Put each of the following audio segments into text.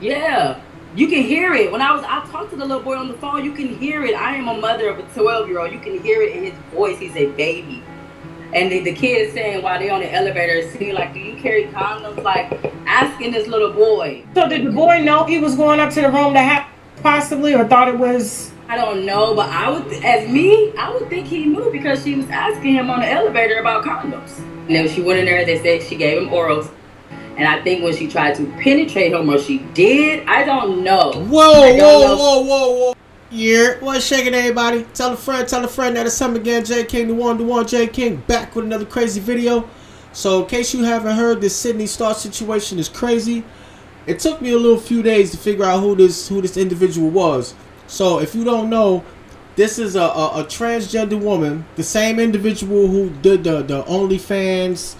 Yeah, you can hear it. I talked to the little boy on the phone, you can hear it. I am a mother of a 12-year-old. You can hear it in his voice. He's a baby. And the kid is saying while they're on the elevator, see, like, do you carry condoms? Like, asking this little boy. So did the boy know he was going up to the room to have possibly, or thought it was? I don't know, but I would think he knew because she was asking him on the elevator about condoms. And then when she went in there, they said she gave him orals. And I think when she tried to penetrate him, or she did, I don't know. Whoa. Yeah, what's shaking, everybody? Tell a friend that it's time again. J King, the one, J King, back with another crazy video. So in case you haven't heard, this Sydney Starr situation is crazy. It took me a little few days to figure out who this individual was. So if you don't know, this is a transgender woman, the same individual who did the OnlyFans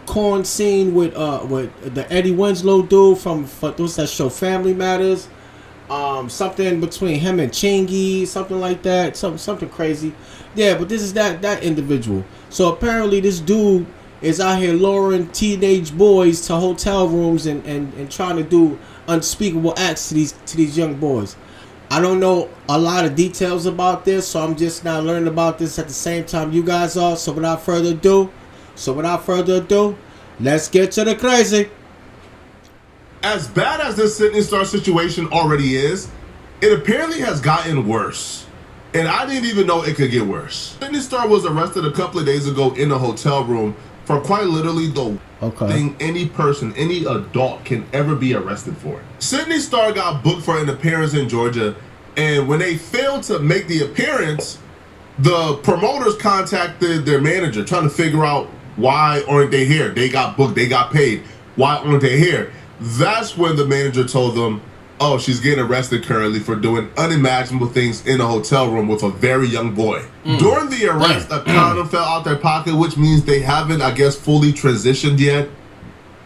corn scene with the Eddie Winslow dude from what's that show, Family Matters. Something between him and Chingy, something like that, something crazy. Yeah, but this is that individual. So apparently this dude is out here luring teenage boys to hotel rooms and trying to do unspeakable acts to these young boys. I don't know a lot of details about this, so I'm just now learning about this at the same time you guys are. So without further ado, let's get to the crazy. As bad as this Sydney Starr situation already is, it apparently has gotten worse. And I didn't even know it could get worse. Sydney Starr was arrested a couple of days ago in a hotel room for quite literally the thing any person, any adult can ever be arrested for. Sydney Starr got booked for an appearance in Georgia, and when they failed to make the appearance, the promoters contacted their manager trying to figure out why aren't they here? They got booked, they got paid. Why aren't they here? That's when the manager told them, oh, she's getting arrested currently for doing unimaginable things in a hotel room with a very young boy. During the arrest, a condom fell out their pocket, which means they haven't, I guess, fully transitioned yet.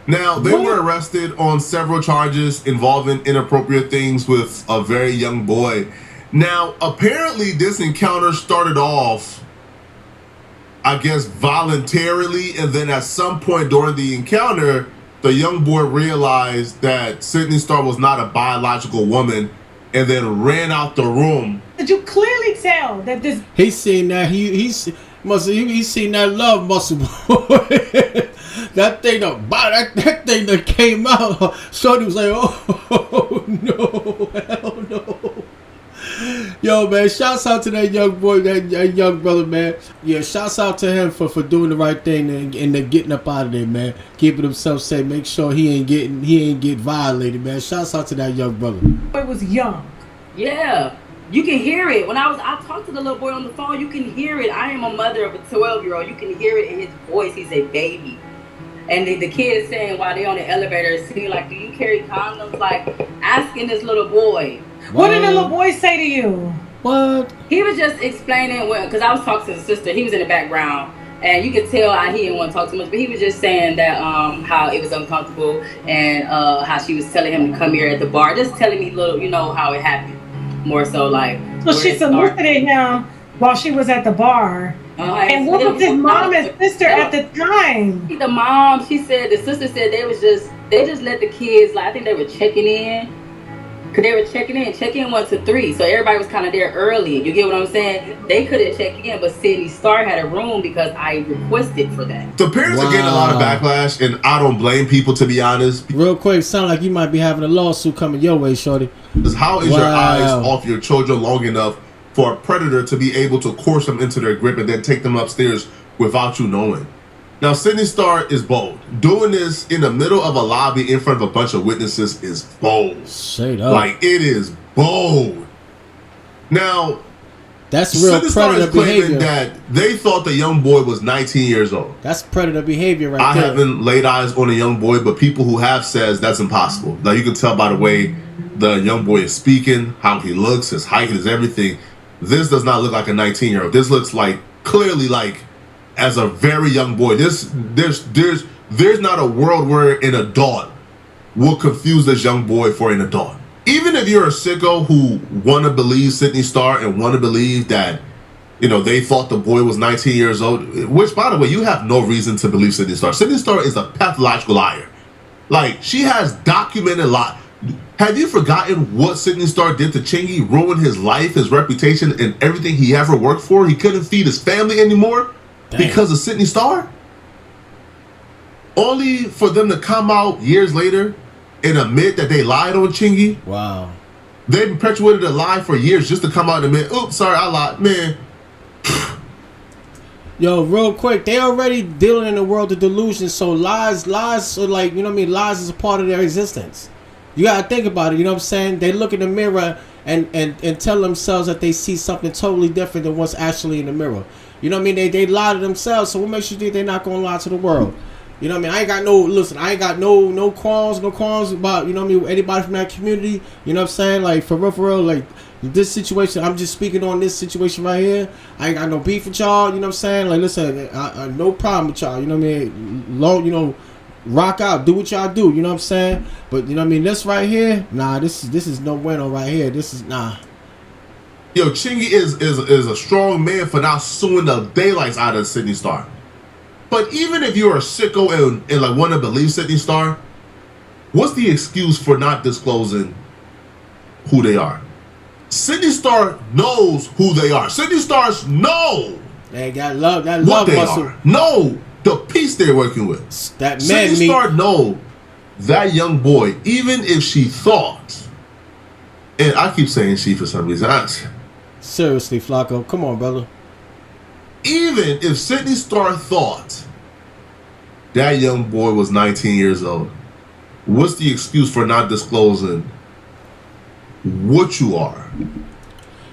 Now, they were arrested on several charges involving inappropriate things with a very young boy. Now, apparently this encounter started off, I guess, voluntarily, and then at some point during the encounter, the young boy realized that Sydney Starr was not a biological woman and then ran out the room. Did you clearly tell that this? He's seen that. He's seen that love muscle, boy. that thing that came out. Shorty was like, oh no, hell no. Yo, man, shouts out to that young boy, that young brother, man. Yeah, shouts out to him for doing the right thing and then getting up out of there, man. Keeping himself safe. Make sure he ain't get violated, man. Shouts out to that young brother. It was young. Yeah, you can hear it. I talked to the little boy on the phone, you can hear it. I am a mother of a 12-year-old. You can hear it in his voice. He's a baby. And the kid is saying while they're on the elevator, see, like, do you carry condoms? Like, asking this little boy. What did the little boy say to you? What? He was just explaining, because I was talking to his sister. He was in the background, and you could tell he didn't want to talk too much, but he was just saying that how it was uncomfortable, and how she was telling him to come here at the bar, just telling me little, how it happened. More so, like. So she solicited him while she was at the bar. And what was his mom and sister at the time? The mom, the sister said they just let the kids, like, I think they were checking in. Because they were check-in 1 to 3. So everybody was kind of there early. You get what I'm saying? They couldn't check in, but Sydney Starr had a room because I requested for that. The parents are getting a lot of backlash, and I don't blame people, to be honest. Real quick, sound like you might be having a lawsuit coming your way, shorty. Because how is your eyes off your children long enough for a predator to be able to coerce them into their grip and then take them upstairs without you knowing? Now, Sydney Starr is bold. Doing this in the middle of a lobby in front of a bunch of witnesses is bold. Straight up. Like, it is bold. Now, that's real predator behavior. That they thought the young boy was 19 years old. That's predator behavior right there. I haven't laid eyes on a young boy, but people who have says that's impossible. Now, you can tell by the way the young boy is speaking, how he looks, his height, his everything. This does not look like a 19-year-old. This looks like, clearly like, as a very young boy. There's not a world where an adult will confuse this young boy for an adult. Even if you're a sicko who want to believe Sydney Starr and want to believe that, they thought the boy was 19 years old, which, by the way, you have no reason to believe Sydney Starr. Sydney Starr is a pathological liar. Like, she has documented Have you forgotten what Sydney Starr did to Chingy? Ruined his life, his reputation, and everything he ever worked for? He couldn't feed his family anymore because of Sydney Starr? Only for them to come out years later and admit that they lied on Chingy? Wow. They perpetuated a lie for years just to come out and admit, oops, sorry, I lied. Man. Yo, real quick, they already dealing in the world of delusion, so lies are like, you know what I mean, lies is a part of their existence. You gotta think about it, you know what I'm saying? They look in the mirror and tell themselves that they see something totally different than what's actually in the mirror. You know what I mean? They lie to themselves, so what makes you think they're not gonna lie to the world? You know what I mean? I ain't got no qualms about, you know what I mean, anybody from that community. You know what I'm saying? Like, for real, like, this situation, I'm just speaking on this situation right here. I ain't got no beef with y'all, you know what I'm saying? Like, listen, no problem with y'all, you know what I mean? Rock out, do what y'all do, you know what I'm saying? But, you know what I mean, this right here, nah, this is no bueno right here. This is, nah. Yo, Chingy is a strong man for not suing the daylights out of Sydney Starr. But even if you're a sicko and like want to believe Sydney Starr, what's the excuse for not disclosing who they are? Sydney Starr knows who they are. Sydney Starrs know they got love, that what love they muscle. are. Know the piece they're working with. That Sydney Starr know that young boy, even if she thought, and I keep saying she for some reason. Seriously, Flacco, come on, brother. Even if Sydney Starr thought that young boy was 19 years old, what's the excuse for not disclosing what you are?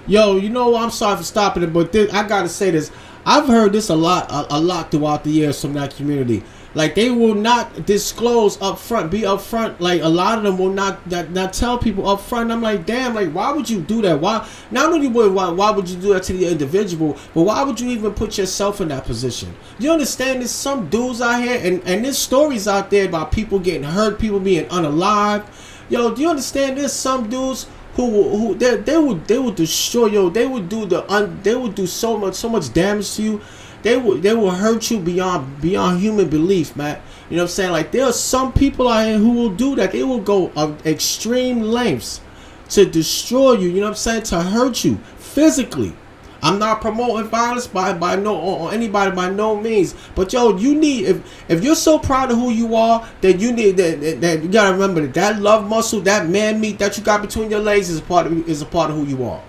Yo, you know what? I'm sorry for stopping it, but I gotta say this. I've heard this a lot throughout the years from that community. Like, they will not disclose up front, be up front. Like, a lot of them will not tell people up front. I'm like, damn, like, why would you do that? Why? Not only why would you do that to the individual, but why would you even put yourself in that position? You understand? There's some dudes out here, and there's stories out there about people getting hurt, people being unalive. Yo, do you understand? There's some dudes who they would destroy you. They would do so much damage to you. They will hurt you beyond human belief, man. You know what I'm saying? Like, there are some people out here who will do that. They will go extreme lengths to destroy you. You know what I'm saying? To hurt you physically. I'm not promoting violence by anybody by no means. But yo, you need, if you're so proud of who you are, then you need that you gotta remember that love muscle, that man meat that you got between your legs is a part of who you are.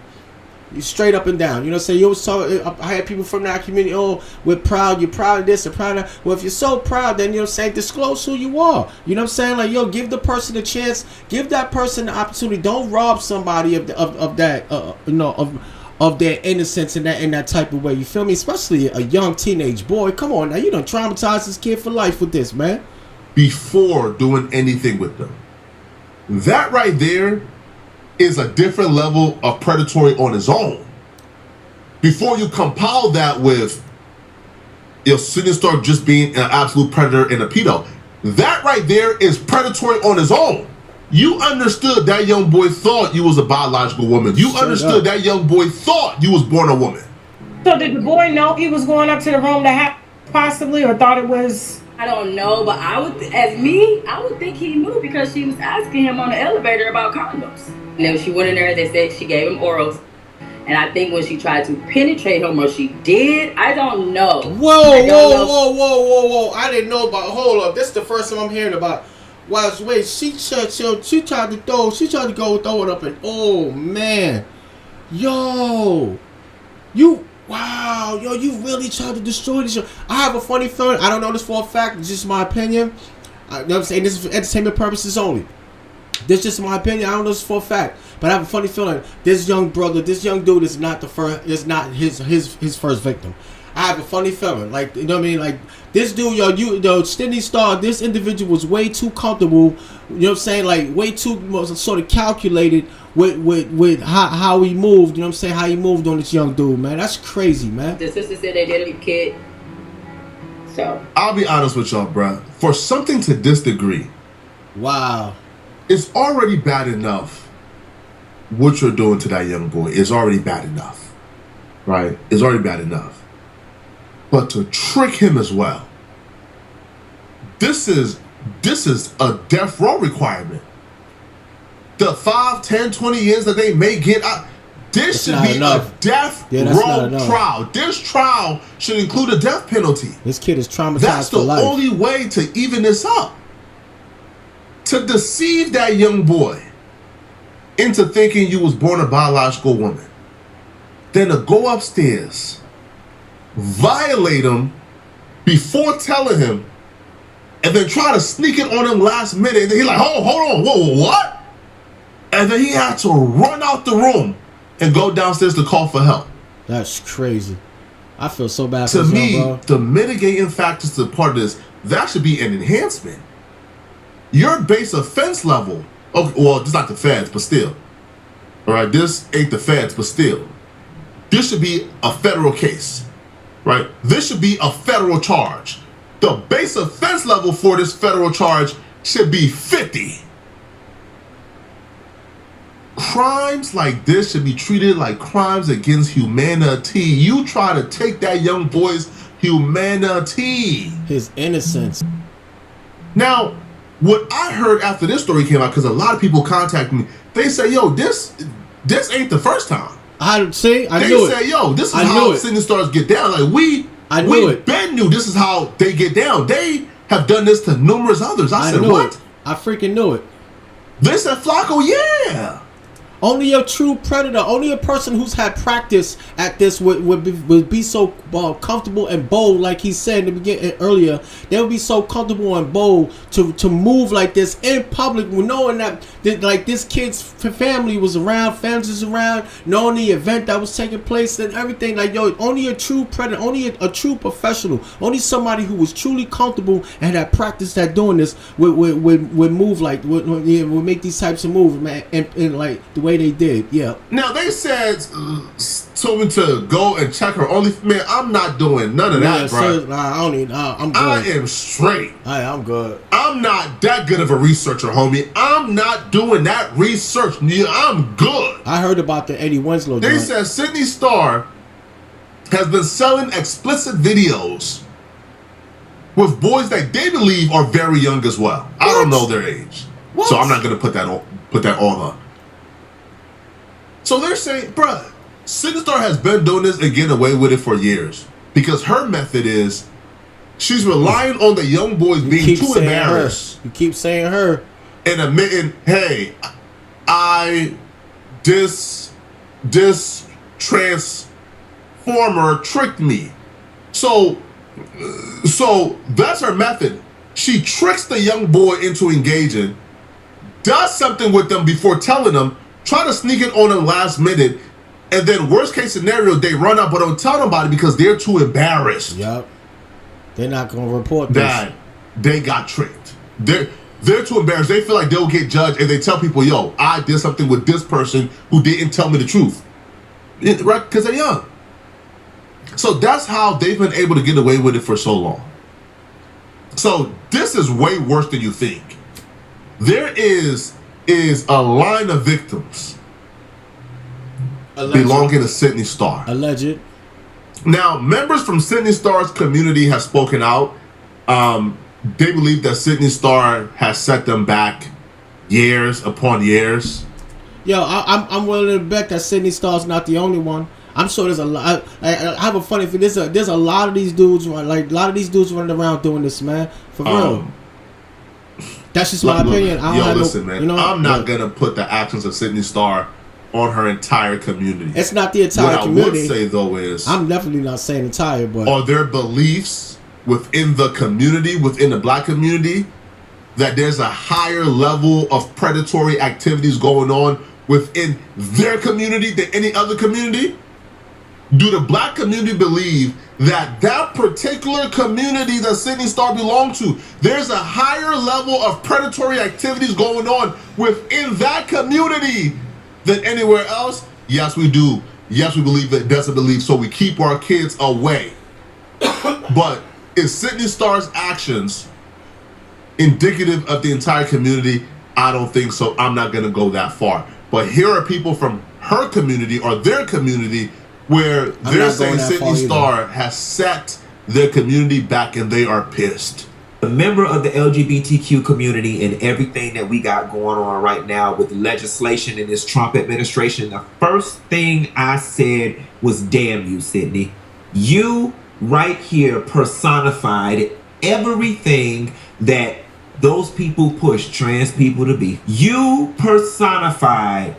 You straight up and down. You know what I'm saying? You always talk, I had people from that community, oh, we're proud, you're proud of this and proud of that. Well, if you're so proud, then, you know what I'm saying, disclose who you are. You know what I'm saying? Like, yo, give the person a chance, give that person the opportunity. Don't rob somebody of that, you know, of their innocence in that type of way. You feel me? Especially a young teenage boy. Come on now, you done traumatized this kid for life with this, man. Before doing anything with them. That right there is a different level of predatory on its own. Before you compile that with Sydney Starr just being an absolute predator and a pedo, that right there is predatory on its own. You understood that young boy thought you was a biological woman. You understood that young boy thought you was born a woman. So did the boy know he was going up to the room to have possibly, or thought it was? I don't know, but I would think he knew, because she was asking him on the elevator about condoms. And then when she went in there, they said she gave him orals. And I think when she tried to penetrate him, or she did, I don't know. Whoa. I didn't know about, hold up. This is the first time I'm hearing about. Wait, she tried to go throw it up, and oh man. Yo. You really tried to destroy this show. I have a funny feeling, I don't know this for a fact, it's just my opinion. You know what I'm saying? This is for entertainment purposes only. This is just my opinion. I don't know this for a fact, but I have a funny feeling this young dude is not his first victim. I have a funny feeling, like, you know what I mean, like, this dude, Sydney Starr, this individual was way too comfortable, you know what I'm saying, like, way too sort of calculated with how he moved, you know what I'm saying, how he moved on this young dude, man. That's crazy, man. The sister said they did a kid. So I'll be honest with y'all, bruh. For something to this degree, wow, it's already bad enough what you're doing to that young boy. It's already bad enough, right? It's already bad enough. But to trick him as well, this is a death row requirement. the 5, 10, 20 years that they may get out, this should be a death row trial. This trial should include a death penalty. This kid is traumatized. That's the only way to even this up. To deceive that young boy into thinking you was born a biological woman, then to go upstairs, violate him before telling him, and then try to sneak it on him last minute. And then he's like, oh, hold on, whoa, what? And then he had to run out the room and go downstairs to call for help. That's crazy. I feel so bad to for me, bro. The mitigating factors to part of this, that should be an enhancement. Your base offense level, okay, well, it's not the feds, but still. All right, this ain't the feds, but still. This should be a federal case, right? This should be a federal charge. The base offense level for this federal charge should be 50. Crimes like this should be treated like crimes against humanity. You try to take that young boy's humanity. His innocence. Now, what I heard after this story came out, because a lot of people contacted me, they say, yo, this ain't the first time. I knew it. They say, yo, this is how Sydney Stars get down. Like, we Ben knew this is how they get down. They have done this to numerous others. I said, what? I freaking knew it. They said, Flacco, yeah. Only a true predator, only a person who's had practice at this would be so comfortable and bold, like he said in the beginning earlier. They would be so comfortable and bold to move like this in public, knowing that like this kid's family was around, fans was around, knowing the event that was taking place and everything. Like, yo, only a true predator, only a true professional, only somebody who was truly comfortable and had practiced at doing this would move like would make these types of moves, man, and like the way they did. Yeah. Now they said told me to go and check her only. Man, I'm not doing none of that, bro. I'm good. I am straight. I'm good. I'm not that good of a researcher, homie. I'm not doing that research. I'm good. I heard about the Eddie Winslow. They said Sydney Starr has been selling explicit videos with boys that they believe are very young as well. What? I don't know their age, so I'm not gonna put that on her. So they're saying, bruh, Sydney Starr has been doing this and getting away with it for years because her method is she's relying on the young boys being too embarrassed. You keep saying her. And admitting, hey, this transformer tricked me. So that's her method. She tricks the young boy into engaging, does something with them before telling them, try to sneak it on them last minute, and then worst case scenario, they run out but don't tell nobody because they're too embarrassed. Yep. They're not going to report that they got tricked. They're too embarrassed. They feel like they'll get judged if they tell people, yo, I did something with this person who didn't tell me the truth. Right? Because they're young. So that's how they've been able to get away with it for so long. So this is way worse than you think. There is a line of victims belonging to Sydney Starr. Alleged. Now, members from Sydney Starr's community have spoken out. They believe that Sydney Starr has set them back years upon years. Yo, I'm willing to bet that Sydney Starr's not the only one. I'm sure there's a lot. I have a funny feeling. There's a lot of these dudes, like a lot of these dudes running around doing this, man. For real. That's just my opinion. Man. I'm not gonna put the actions of Sydney Starr on her entire community. It's not the entire community. What I would say though is, I'm definitely not saying entire, but are there beliefs within the community, within the black community, that there's a higher level of predatory activities going on within their community than any other community? Do the black community believe that particular community that Sydney Starr belongs to, there's a higher level of predatory activities going on within that community than anywhere else? Yes, we do. Yes, we believe that. That's a belief, so we keep our kids away. But is Sydney Starr's actions indicative of the entire community? I don't think so. I'm not going to go that far. But here are people from her community or their community where they're saying Sydney Starr has set their community back and they are pissed. a member of the LGBTQ community and everything that we got going on right now with legislation in this Trump administration, the first thing I said was, damn you, Sydney. You right here personified everything that those people push trans people to be. You personified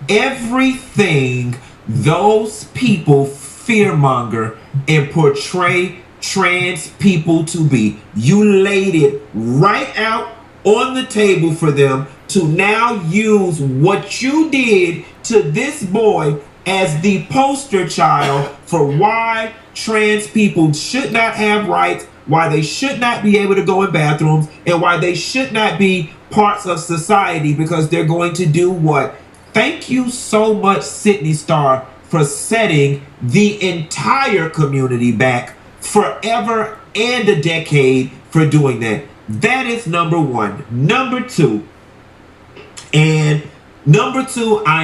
everything those people fearmonger and portray trans people to be. You laid it right out on the table for them to now use what you did to this boy as the poster child for why trans people should not have rights, why they should not be able to go in bathrooms, and why they should not be parts of society because they're going to do what? Thank you so much, Sydney Starr, for setting the entire community back forever and a decade for doing that. That is number one. Number two, I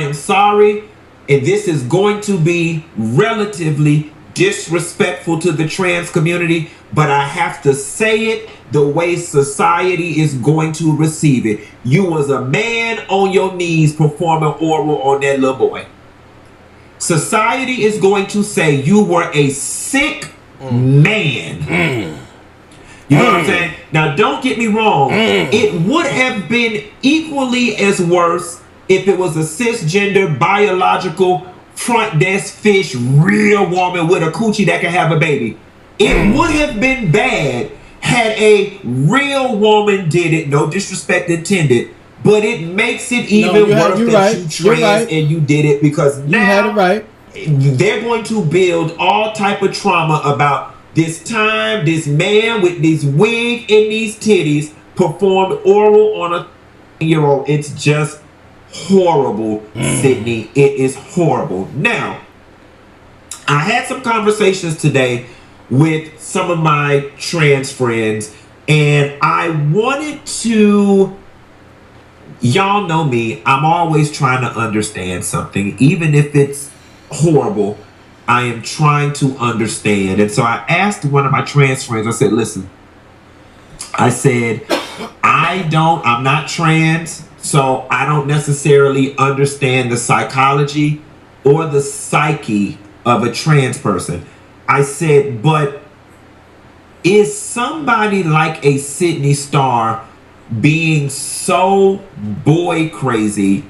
am sorry, and this is going to be relatively disrespectful to the trans community, but I have to say it the way society is going to receive it. You was a man on your knees performing oral on that little boy. Society is going to say you were a sick man. You know what I'm saying? Now, don't get me wrong. It would have been equally as worse if it was a cisgender, biological, front desk fish, real woman with a coochie that can have a baby. It would have been bad had a real woman did it. No disrespect intended. But it makes it even worse that you trans and you did it, because now you had it right. They're going to build all type of trauma about this time this man with this wig and these titties performed oral on a 10-year-old. It's just horrible, Sydney. It is horrible. Now, I had some conversations today with some of my trans friends, and I wanted to... Y'all know me. I'm always trying to understand something, even if it's horrible. I am trying to understand. And so I asked one of my trans friends, I said, listen, I said, I'm not trans, so I don't necessarily understand the psychology or the psyche of a trans person. I said, but is somebody like a Sydney Starr being so boy crazy,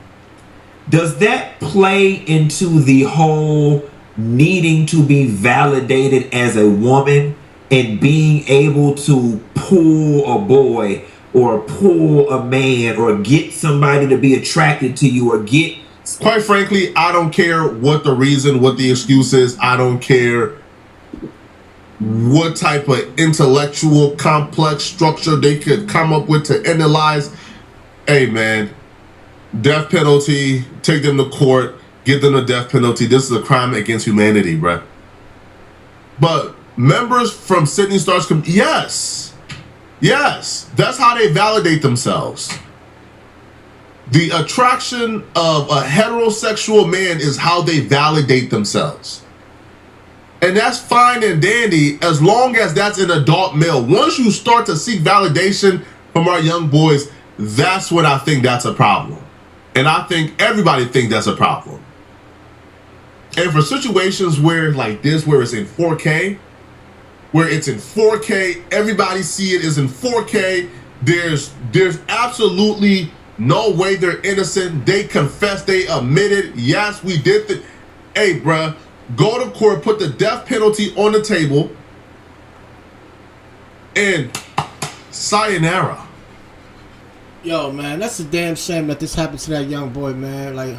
does that play into the whole needing to be validated as a woman and being able to pull a boy or pull a man or get somebody to be attracted to you or get... Quite frankly, I don't care what the reason, what the excuse is. I don't care what type of intellectual complex structure they could come up with to analyze. Hey man, death penalty, take them to court, give them a death penalty. This is a crime against humanity, bruh. But members from Sydney Starr's yes, that's how they validate themselves. The attraction of a heterosexual man is how they validate themselves. And that's fine and dandy as long as that's an adult male. Once you start to seek validation from our young boys, that's when I think that's a problem. And I think everybody thinks that's a problem. And for situations where like this, where it's in 4K, everybody see it is in 4K, there's absolutely no way they're innocent. They confess, they admitted, yes, we did the... Hey, bruh. Go to court, put the death penalty on the table, and sayonara. Yo, man, that's a damn shame that this happened to that young boy, man. Like,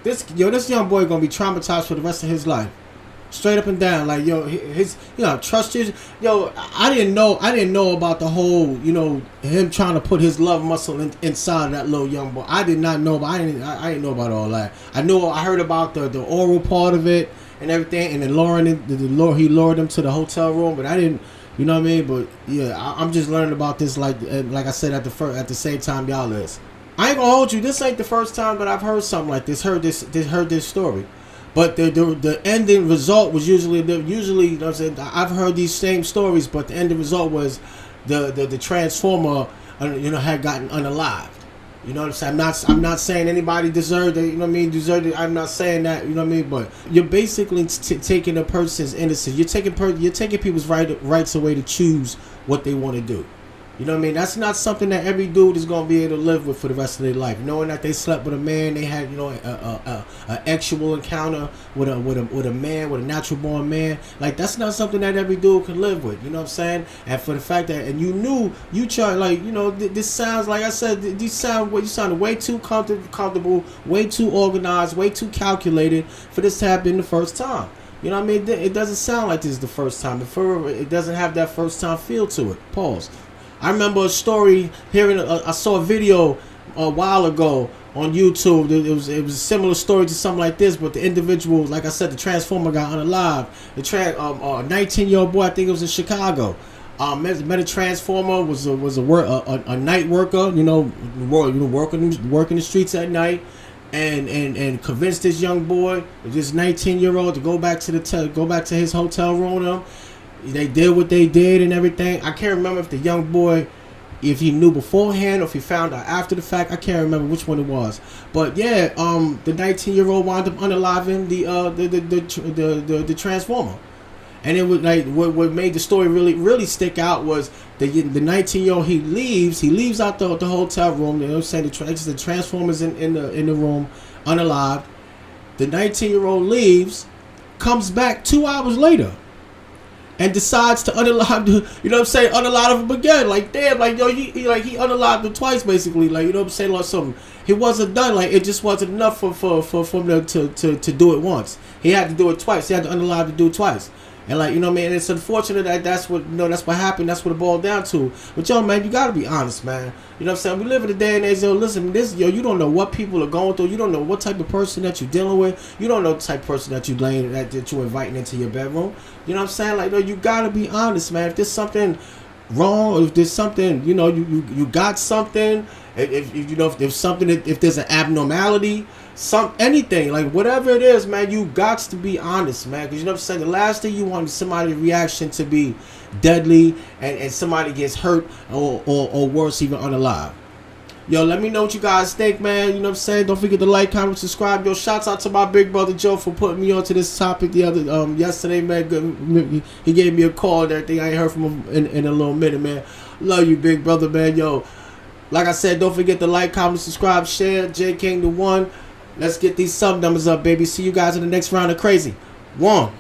this young boy gonna be traumatized for the rest of his life. Straight up and down. Like, yo, his, trust issues. Yo, I didn't know about the whole, him trying to put his love muscle inside of that little young boy. I did not know, but I didn't know about all that. I heard about the oral part of it and everything, and then he lured him to the hotel room, but I didn't, you know what I mean? But yeah, I'm just learning about this, like I said, at the same time y'all is. I ain't gonna hold you. This ain't the first time that I've heard something like this. Heard this story. But the ending result was usually, you know what I'm saying, I've heard these same stories, but the ending result was the transformer, had gotten unalived. You know what I'm saying? I'm not saying anybody deserved it. You know what I mean? Deserved it. I'm not saying that. You know what I mean? But you're basically taking a person's innocence. You're taking people's rights away to choose what they want to do. You know what I mean? That's not something that every dude is gonna be able to live with for the rest of their life. Knowing that they slept with a man, they had an actual encounter with a man, with a natural born man. Like that's not something that every dude can live with. You know what I'm saying? And for the fact that you try this sounds like I said. You sounded way too comfortable, way too organized, way too calculated for this to happen the first time. You know what I mean? It doesn't sound like this is the first time. It doesn't have that first time feel to it. Pause. I remember a story I saw a video a while ago on YouTube. It was a similar story to something like this, but the individual, like I said, the transformer got unalived. The 19-year-old boy, I think it was in Chicago, met a transformer, was a night worker, working the streets at night, and convinced this young boy, this 19-year-old, to go back to his hotel room with him. They did what they did and everything. I can't remember if the young boy, if he knew beforehand or if he found out after the fact. I can't remember which one it was. But yeah, the 19-year-old wound up unaliving the transformer. And it was like what made the story really stick out was the 19-year-old. He leaves out the hotel room. You know what I'm saying? The transformer's in the room, unalived. The 19-year-old leaves, comes back 2 hours later, and decides to unalive unalive him again. Like damn, like yo, he unalived him twice basically. Like, you know what I'm saying? Like something. He wasn't done. Like it just wasn't enough for him to do it once. He had to do it twice. He had to unalive to do it twice. And like, you know what I mean? And it's unfortunate that's what happened. That's what it boiled down to. But yo, man, you gotta be honest, man. You know what I'm saying? We live in a day and age, listen, you don't know what people are going through. You don't know what type of person that you're dealing with. You don't know the type of person that you're inviting into your bedroom. You know what I'm saying? Like, you gotta be honest, man. If there's something wrong, or if there's something, you got something, if there's an abnormality, anything, like whatever it is, man, you got to be honest, man, because you know what I'm saying, the last thing you want is somebody's reaction to be deadly and somebody gets hurt or worse, even unalive. Yo, let me know what you guys think, man. You know what I'm saying? Don't forget to like, comment, subscribe. Yo, shouts out to my big brother Joe for putting me onto this topic yesterday, man. He gave me a call and everything. I ain't heard from him in a little minute, man. Love you, big brother, man. Yo, like I said, don't forget to like, comment, subscribe, share. J King the One. Let's get these sub numbers up, baby. See you guys in the next round of Crazy. One.